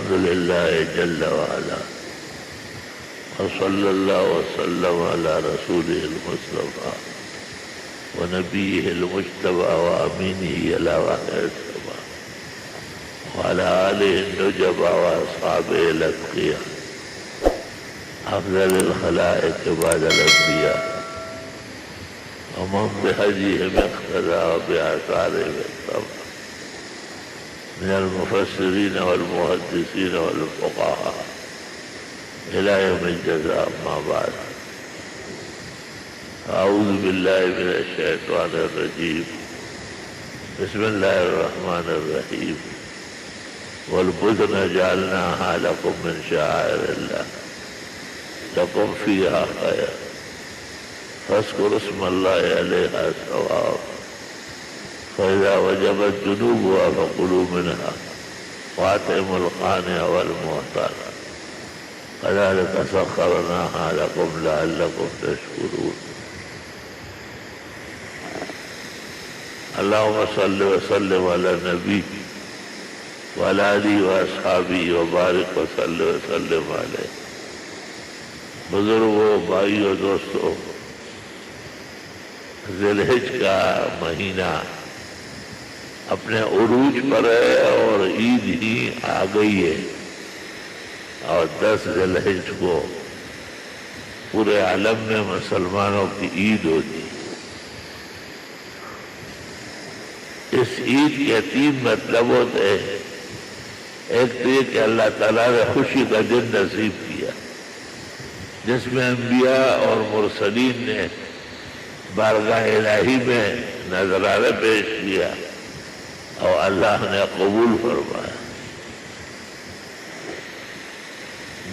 الحمد لله جل وعلا، وصلى الله وسلم على رسوله المصطفى ونبيه المجتبى وأمينه إلى وحي السماء، وعلى آله النجبى وأصحابه الأتقياء أفضل الخلائق بعد الأنبياء، ومن بهديهم اقتدى وبآثارهم اقتفى من المفسرين والمحدثين والفقهاء إلى يوم الجزاء. أما بعد، أعوذ بالله من الشيطان الرجيم. بسم الله الرحمن الرحيم. والبدن جعلناها لكم من شعائر الله لكم فيها خير فاذكروا اسم الله عليها صواب، فإذا وجبت جنوبها فكلوا منها وأطعموا القانع والمعتر كذلك سخرناها لكم لعلكم تشكرون. اللهم صل وسلم على النبي وعلى آله وأصحابه وبارك وسلم عليه. بزرگوں، بھائیوں، دوستوں، ذی الحج کا مہینہ اپنے عروج پر ہے اور عید ہی آ گئی ہے، اور 10 ذی الحج کو پورے عالم میں مسلمانوں کی عید ہوتی ہے. اس عید کے 3 مطلب ہوتے ہیں. ایک تو یہ کہ اللہ تعالیٰ نے خوشی کا دن نصیب کیا جس میں انبیاء اور مرسلین نے بارگاہ الہی میں نذرانے پیش کیا اور اللہ نے قبول فرمایا.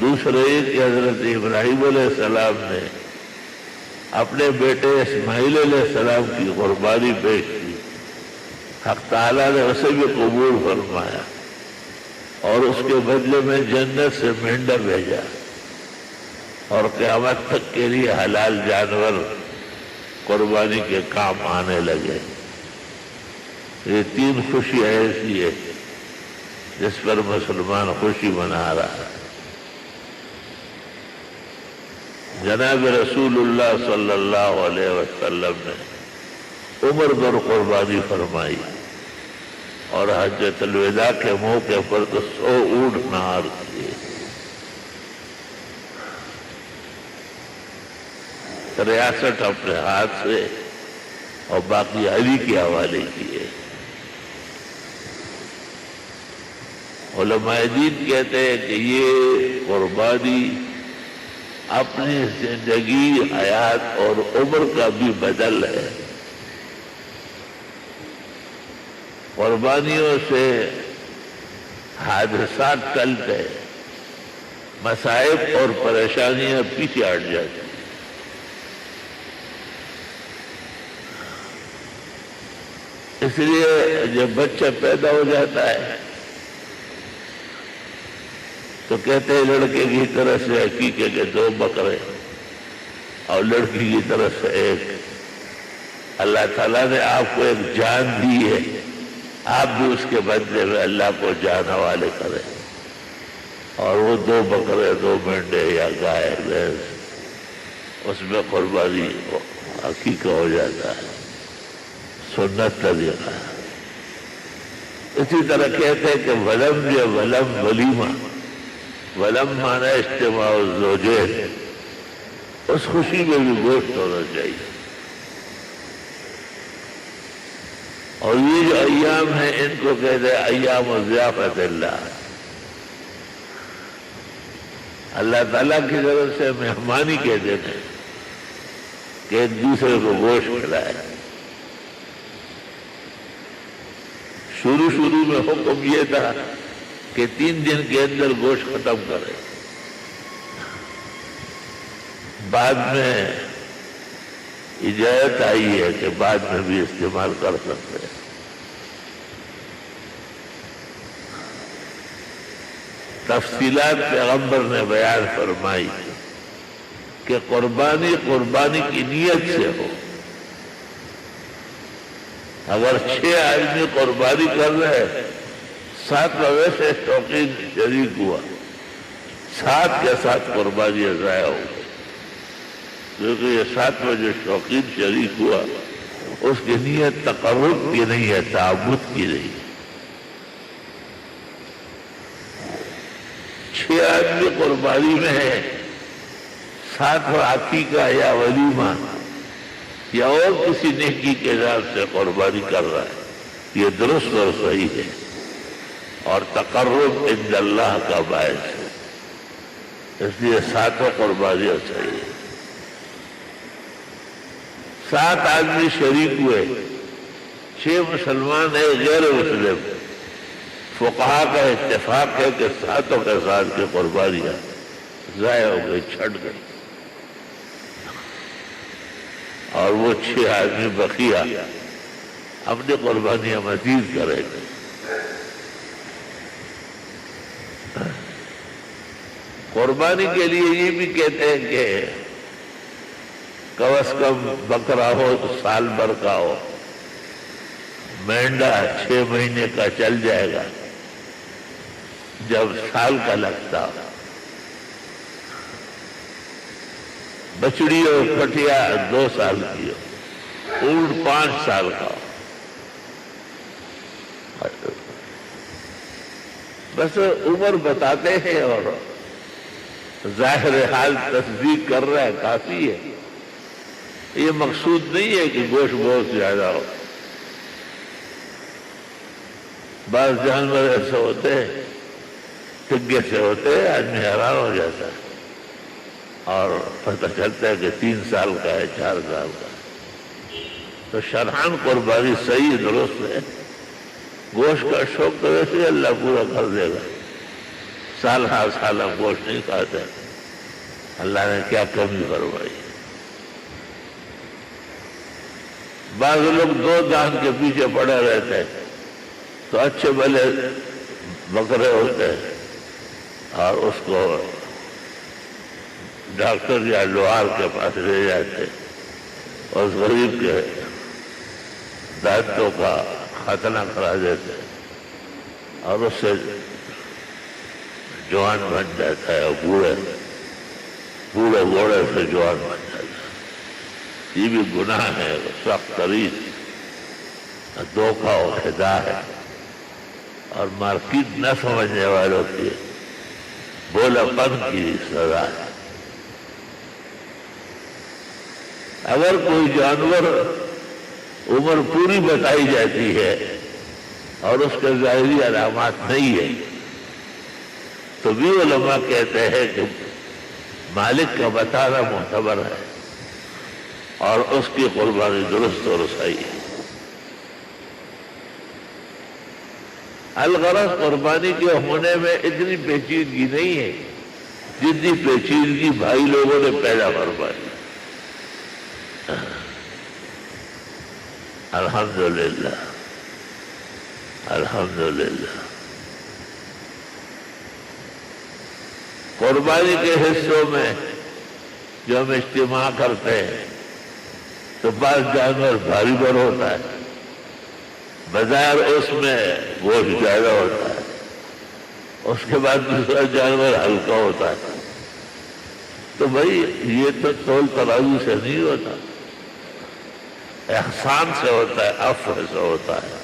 دوسرے کہ حضرت ابراہیم علیہ السلام نے اپنے بیٹے اسماعیل علیہ السلام کی قربانی پیش کی، حق تعالیٰ نے اسے بھی قبول فرمایا اور اس کے بدلے میں جنت سے مینڈا بھیجا اور قیامت تک کے لیے حلال جانور قربانی کے کام آنے لگے. یہ 3 خوشی ایسی ہے جس پر مسلمان خوشی منا رہا ہے. جناب رسول اللہ صلی اللہ علیہ وسلم نے عمر پر قربانی فرمائی اور حجۃ الوداع کے موقع پر تو 100 اونٹ نہار کیے. 63 اپنے ہاتھ سے اور باقی علی کے حوالے کیے. علماء دین کہتے ہیں کہ یہ قربانی اپنی زندگی، حیات اور عمر کا بھی بدل ہے. قربانیوں سے حادثات ٹلتے، مصائب اور پریشانیاں پیچھے ہٹ جاتی. اس لیے جب بچہ پیدا ہو جاتا ہے تو کہتے ہیں لڑکے کی طرف سے عقیقے کے 2 بکرے اور لڑکی کی طرف سے 1. اللہ تعالیٰ نے آپ کو ایک جان دی ہے، آپ بھی اس کے بدلے میں اللہ کو جان حوالے کریں، اور وہ 2 بکرے، 2 مینڈے یا گائے بھینس، اس میں قربانی عقیقہ ہو جاتا ہے. سنت طریقہ. اسی طرح کہتے ہیں کہ ولم یا ولم ولیمہ، ولم مانا اجتماع الزوجین، اس خوشی میں بھی گوشت ہونا چاہیے. اور یہ جو ایام ہیں ان کو کہتے ہیں ایام ضیافت اللہ. اللہ تعالیٰ کی طرف سے مہمانی کہتے ہیں کہ ایک دوسرے کو گوشت کھلائے. شروع میں حکم یہ تھا کہ 3 دن کے اندر گوشت ختم کرے. بعد میں اجازت آئی ہے کہ بعد میں بھی استعمال کر سکتے ہیں. تفصیلات پیغمبر نے بیان فرمائی کہ قربانی کی نیت سے ہو. اگر 6 آدمی قربانی کر رہے ساتھ ویسے شوقین شریک ہوا، ساتھ کے ساتھ قربانیاں ضائع ہو گئی، کیونکہ یہ ساتھ میں جو شوقین شریک ہوا اس کی نیت تقرب کی نہیں ہے، تعبد کی نہیں ہے۔ 6 آدمی قربانی میں ہے، 7 عقیقہ یا ولیمہ یا اور کسی نیکی کے نام سے قربانی کر رہا ہے، یہ درست اور صحیح ہے اور تقرب عند اللہ کا باعث ہے، اس لیے 7 قربانیاں صحیح ہے۔ 7 آدمی شریک ہوئے، 6 مسلمان ہیں، غیر مسلم، فقہا کا اتفاق ہے کہ 7 کے ساتھ کی قربانیاں ضائع ہو گئی، چھٹ گئی، اور وہ 6 آدمی بقیہ اپنی قربانیاں مزید کریں گے۔ قربانی کے لیے یہ بھی کہتے ہیں کہ کم از کم بکرا ہو تو سال بھر کا ہو، مینڈا 6 مہینے کا چل جائے گا، جب سال کا لگتا ہو، بچڑی اور کٹیا 2 سال کی ہو، اونٹ 5 سال کا ہو، بس عمر بتاتے ہیں اور ظاہر حال تصدیق کر رہا ہے، کافی ہے۔ یہ مقصود نہیں ہے کہ گوشت بہت زیادہ ہو، بعض جانور ایسے ہوتے ہیں ٹگے سے ہوتے ہیں، آدمی حیران ہو جاتا ہے اور پتہ چلتا ہے کہ 3 سال کا ہے، 4 سال کا ہے۔ تو شرعاً قربانی صحیح درست ہے۔ گوشت کا شوق تو ویسے اللہ پورا کر دے گا، سال ہر سال ہم گوشت نہیں کھاتے، اللہ نے کیا کمی فرمائی۔ بعض لوگ 2 دان کے پیچھے پڑے رہتے ہیں تو اچھے بھلے بکرے ہوتے ہیں اور اس کو ڈاکٹر یا لوہار کے پاس لے جاتے، اس غریب کے دانتوں کا ختنہ کرا دیتے اور اس سے جوان بن جاتا ہے، اور بوڑھے گھوڑے سے جوان بن جاتا ہے۔ یہ بھی گناہ ہے، سخت ترین دھوکہ و خداع ہے، اور مارکیٹ نہ سمجھنے والوں کی بولا پن کی سزا ہے۔ اگر کوئی جانور عمر پوری بتائی جاتی ہے اور اس کے ظاہری علامات نہیں ہے تو بھی علماء کہتے ہیں کہ مالک کا بتانا معتبر ہے اور اس کی قربانی درست اور صحیح ہے۔ الغرض قربانی کے ہونے میں اتنی پیچیدگی نہیں ہے جتنی پیچیدگی بھائی لوگوں نے پیدا فرمائی۔ الحمدللہ الحمدللہ۔ قربانی کے حصوں میں جو ہم اجتماع کرتے ہیں تو بعض جانور بھاری بھر ہوتا ہے، بظاہر اس میں گوشت زیادہ ہوتا ہے، اس کے بعد دوسرا جانور ہلکا ہوتا ہے، تو بھائی یہ تو تول ترازو سے نہیں ہوتا، احسان سے ہوتا ہے، عفو سے ہوتا ہے۔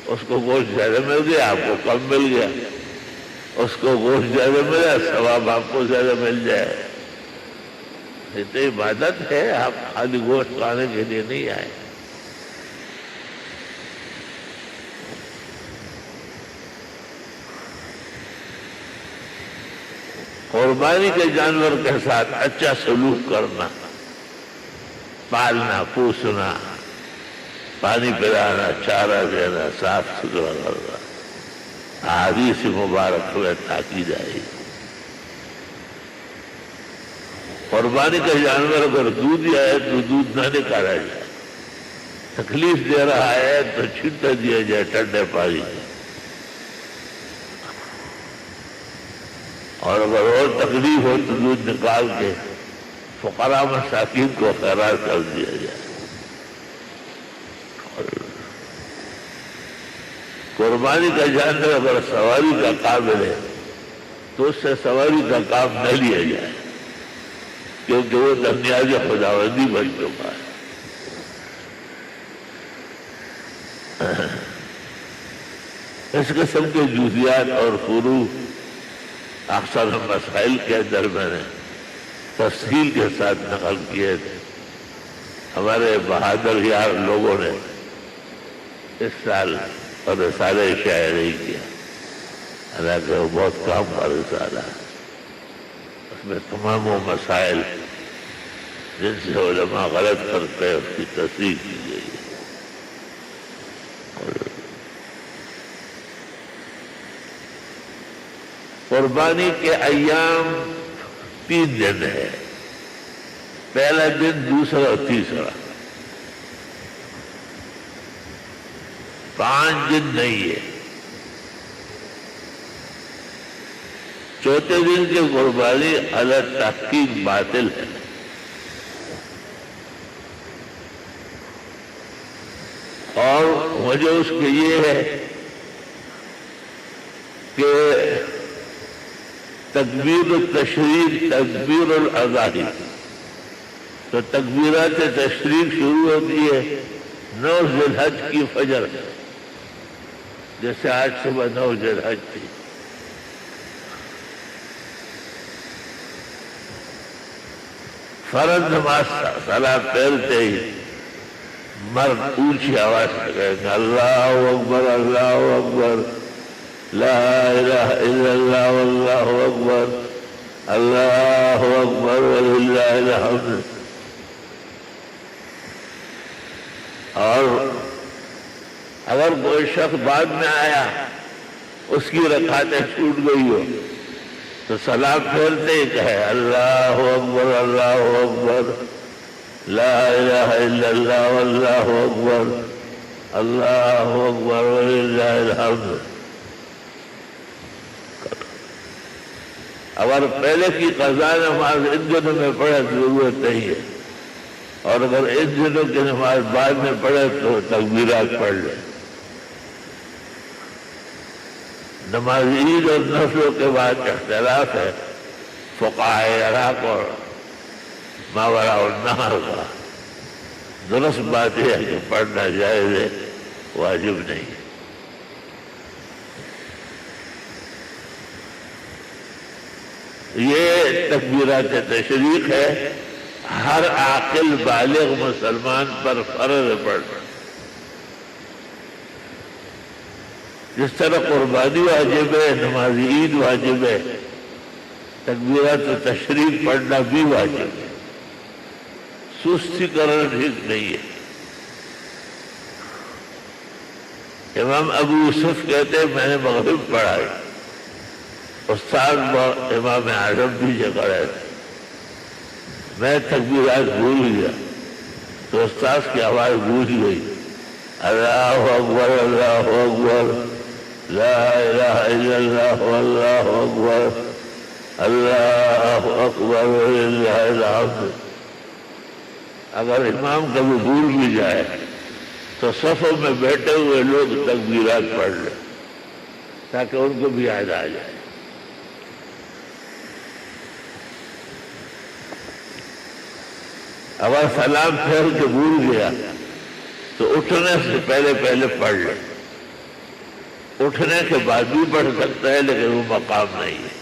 اس کو گوشت زیادہ مل گیا، آپ کو کم مل گیا، اس کو گوشت زیادہ ملا، ثواب آپ کو زیادہ مل جائے۔ یہ تو عبادت ہے، آپ خالی گوشت کھانے کے لیے نہیں آئے۔ قربانی کے جانور کے ساتھ اچھا سلوک کرنا، پالنا، پوسنا، پانی پلانا، چارہ دینا، صاف ستھرا کرنا، احادیث مبارک میں تاکید آئی۔ قربانی کا جانور اگر دودھ آئے تو دودھ نہ نکالا جائے، تکلیف دے رہا ہے تو چھٹا دیا جائے ٹھنڈے پانی میں، اور اگر اور تکلیف ہو تو دودھ نکال کے فقراء مساکین کو خیرات کر دیا جائے۔ قربانی کا جانور اگر سواری کا قابل ہے تو اس سے سواری کا کام نہ لیا جائے، کیونکہ وہ بنیاد خداوندی بن چکا ہے۔ اس قسم کے جزیات اور فروع اکثر مسائل کے اندر میں نے تفصیل کے ساتھ نقل کیے تھے۔ ہمارے بہادر یار لوگوں نے اس سال اور رسالہ شائع نہیں کیا، حالانکہ وہ بہت کام کا رسالہ ہے۔ اس میں تمام وہ مسائل جن سے علماء غلط کرتے ہیں اس کی تصدیق کی گئی ہے۔ قربانی کے ایام 3 دن ہے، پہلا دن، دوسرا اور تیسرا، 5 دن نہیں ہے۔ چوتھے دن کی قربانی علی تحقیق باطل ہے۔ اور وجہ اس کے یہ ہے کہ تکبیر التشریق تکبیر الاضاحی، تو تکبیرات تشریق شروع ہوتی ہے 9 ذی الحج کی فجر، جیسے آج صبح 9 ذی الحج تھی۔ فرض نماز صلاۃ پھیرتے ہی مرد اونچی آواز میں کہے گا اللہ اکبر اللہ اکبر لا الہ الا اللہ واللہ اکبر اللہ اکبر وللہ الحمد۔ اور اگر کوئی شخص بعد میں آیا، اس کی رکعتیں چھوٹ گئی ہو، تو سلام پھیرتے ہی کہے اللہ اکبر لا الہ الا اللہ واللہ اکبر اللہ اکبر وللہ الحمد۔ اگر پہلے کی قضا نماز ان دنوں میں پڑھے تو ضرورت نہیں ہے، اور اگر ان دنوں کی نماز بعد میں پڑھے تو تکبیرات پڑھ لے۔ نماز عید اور نفلوں کے بعد اختلاف ہے فقہائے عراق اور ماوراء النہر کا۔ درست بات یہ ہے کہ پڑھنا جائز ہے، واجب نہیں۔ یہ تکبیرات تشریق ہے، ہر عاقل بالغ مسلمان پر فرض پڑھنا۔ جس طرح قربانی واجب ہے، نماز عید واجب ہے، تکبیرات تشریق پڑھنا بھی واجب ہے۔ سستی کرنا ٹھیک نہیں ہے۔ امام ابو یوسف کہتے ہیں میں نے مغرب پڑھائی، استاد امام اعظم بھی جگہ رہے تھے، میں تکبیرات بھول گیا تو استاد کی آواز گونج گئی اللہ اکبر اللہ اکبر لا الہ الا اللہ واللہ اکبر اللہ اکبر وللہ الحمد۔ اگر امام کبھی بھول بھی جائے تو صفوں میں بیٹھے ہوئے لوگ تکبیرات پڑھ لیں تاکہ ان کو بھی یاد آ جائے۔ اگر سلام پھیر کے بھول گیا تو اٹھنے سے پہلے پڑھ لے، اٹھنے کے بعد بھی پڑھ سکتا ہے لیکن وہ مقام نہیں ہے۔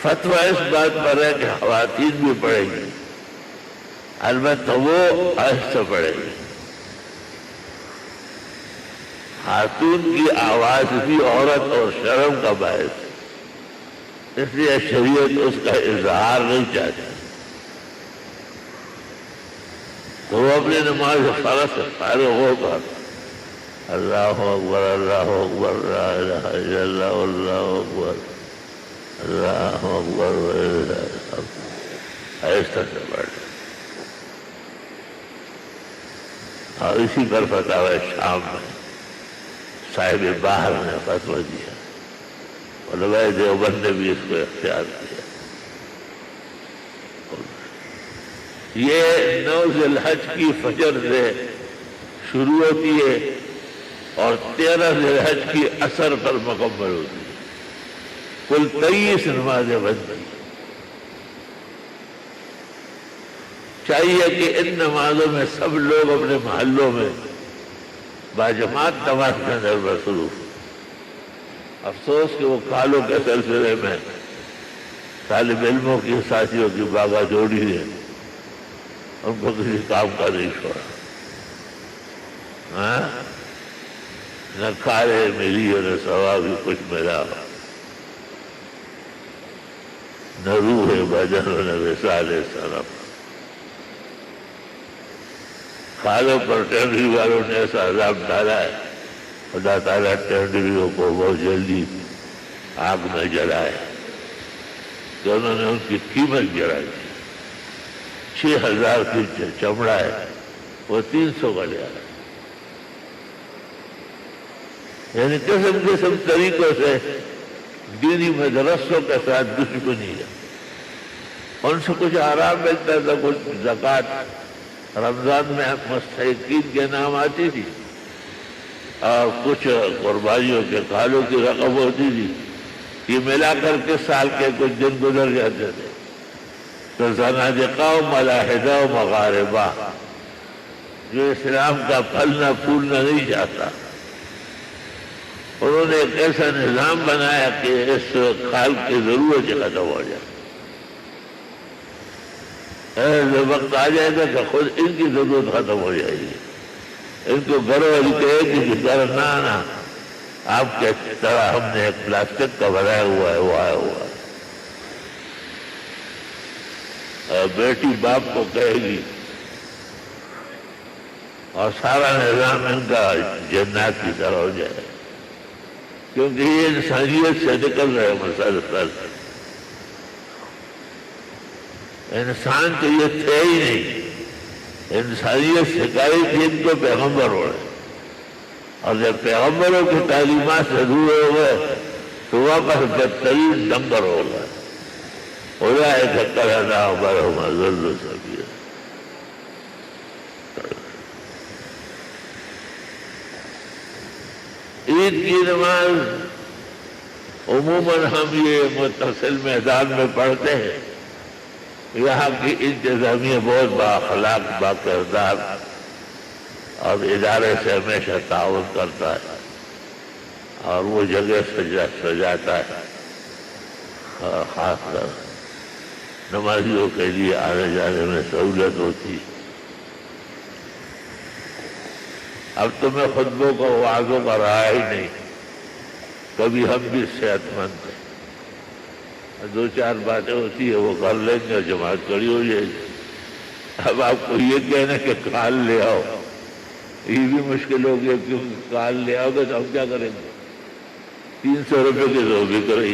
فتویٰ اس بات پر ہے کہ خواتین بھی پڑھیں گی، البتہ وہ آہستہ پڑھیں گی۔ خاتون کی آواز بھی عورت اور شرم کا باعث ہے، اس لیے شریعت اس کا اظہار نہیں چاہتی، تو وہ اپنی نماز فرض سے فارغ ہو کر اللہ اکبر لا الہ الا اللہ واللہ اکبر اللہ اکبر وللہ الحمد آہستہ سے پڑھ۔ اور اسی پر فتاوی شام میں صاحب باہر نے فتویٰ دیا، علماء دیوبند نے بھی اس کو اختیار کیا۔ یہ 9 ذی الحج کی فجر سے شروع ہوتی ہے اور 13 ذی الحج کی عصر پر مکمل ہوتی ہے. کل 23 نمازیں بنتی. چاہیے کہ ان نمازوں میں سب لوگ اپنے محلوں میں باجماعت نماز کے اندر مصروف. افسوس کہ وہ کالوں کے سلسلے میں طالب علموں کی ساتھیوں کی باغا جوڑی ہے، ان کو کسی کام کا نہیں چھوڑا. نہ کارے ملی اور نہ ثواب ہی کچھ ملا، نہ روح بدن اور نہ وصال سلام. کالوں پر ٹینڈری والوں نے ایسا عذاب ڈالا ہے، خدا تعالیٰ ٹینڈریوں کو بہت جلدی آگ میں جلائے کہ انہوں نے ان کی قیمت گرائی. 6000 کی چمڑا ہے، وہ 300 کا لیا ہے. یعنی قسم قسم طریقوں سے دینی مدرسوں کے ساتھ دشمنی ہے. ان سے کچھ آرام ملتا تھا، کچھ زکوٰۃ رمضان میں مستحقین کے نام آتی تھی اور کچھ قربانیوں کے کالوں کی رقم ہوتی تھی. یہ ملا کر کے سال کے کچھ دن گزر جاتے تھے تو زنادقہ و ملاحدہ و مغاربہ جو اسلام کا پھلنا پھولنا نہیں چاہتا، انہوں نے ایک ایسا نظام بنایا کہ اس کھال کی ضرورت ختم ہو جائے. وقت آ جائے گا کہ خود ان کی ضرورت ختم ہو جائے گی. ان کو گھر والی کہے گی کہ گھر نہ آنا، آپ کے طرح ہم نے ایک پلاسٹک کا بنایا ہوا ہے، وہ آیا ہوا ہے. بیٹی باپ کو کہے گی اور سارا نظام ان کا جنات کی طرح ہو جائے، کیونکہ یہ انسانیت سے نکل رہے مسلسل. انسان تو یہ تھے ہی نہیں. انسانیت سکھائی تھی ان کو پیغمبر ہو رہے، اور جب پیغمبروں کی تعلیمات سے دور ہو گئے تو واپس بدترین ڈنگر ہو گئے. اولئک الذین ضلوا سبیلا. عید کی نماز عموماً ہم یہ متصل میدان میں پڑھتے ہیں. یہاں کی انتظامیہ بہت بااخلاق باکردار اور ادارے سے ہمیشہ تعاون کرتا ہے اور وہ جگہ سجاتا ہے. خاص کر نمازیوں کے لیے آنے جانے میں سہولت ہوتی. اب تو میں خطبوں کا وعظوں کا رہا ہی نہیں. کبھی ہم بھی صحت مند ہیں، 2-4 باتیں ہوتی ہے وہ کر لیں گے اور جماعت کھڑی ہو جائے گی. اب آپ کو یہ کہنا کہ کال لے آؤ، یہ بھی مشکل ہو گیا، کیونکہ کال لے آؤ گے تو ہم کیا کریں گے؟ 300 روپے کی تو بھی کریں.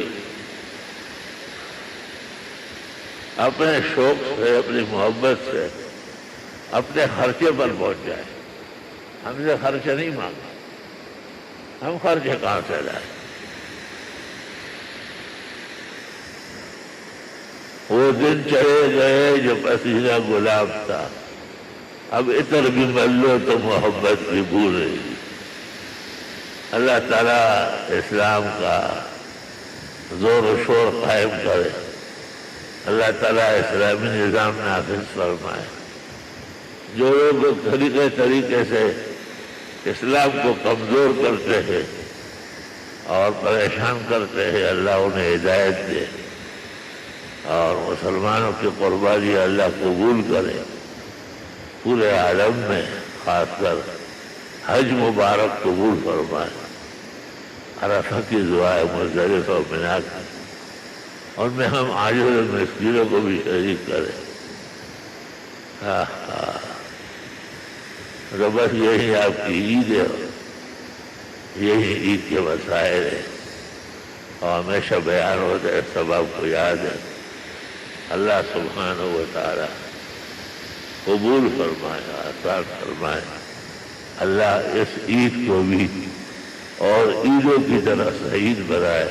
اپنے شوق سے، اپنی محبت سے اپنے خرچے پر پہنچ جائے. ہم سے خرچہ نہیں مانگا، ہم خرچے کہاں سے لائیں؟ وہ دن چلے گئے جو پسینہ گلاب تھا، اب عطر بھی مل لو تو محبت بھی بھول رہی. اللہ تعالیٰ اسلام کا زور و شور قائم کرے. اللہ تعالیٰ اسلامی نظام نافذ فرمائے. جو لوگ طریقے سے اسلام کو کمزور کرتے ہیں اور پریشان کرتے ہیں، اللہ انہیں ہدایت دے اور مسلمانوں کی قربانی اللہ قبول کرے. پورے عالم میں خاص کر حج مبارک قبول فرمائے. عرفہ کی دعائیں مزدلفہ و منا کی، اور میں ہم عاجز مسکینوں کو بھی شریک کریں. تو بس یہی آپ کی عید ہے، یہی عید کے مسائل ہیں اور ہمیشہ بیان ہوتا ہے، سب آپ کو یاد ہے. اللہ سبحانہ و تعالی قبول فرمائے، آسان فرمائے. اللہ اس عید کو بھی اور عیدوں کی طرح سعید بنائے،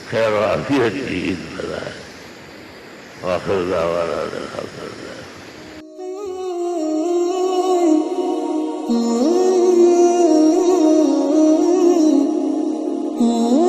خیر و عافیت کی عید بنائے. وآخر دعوانا الحمد للہ. ہوں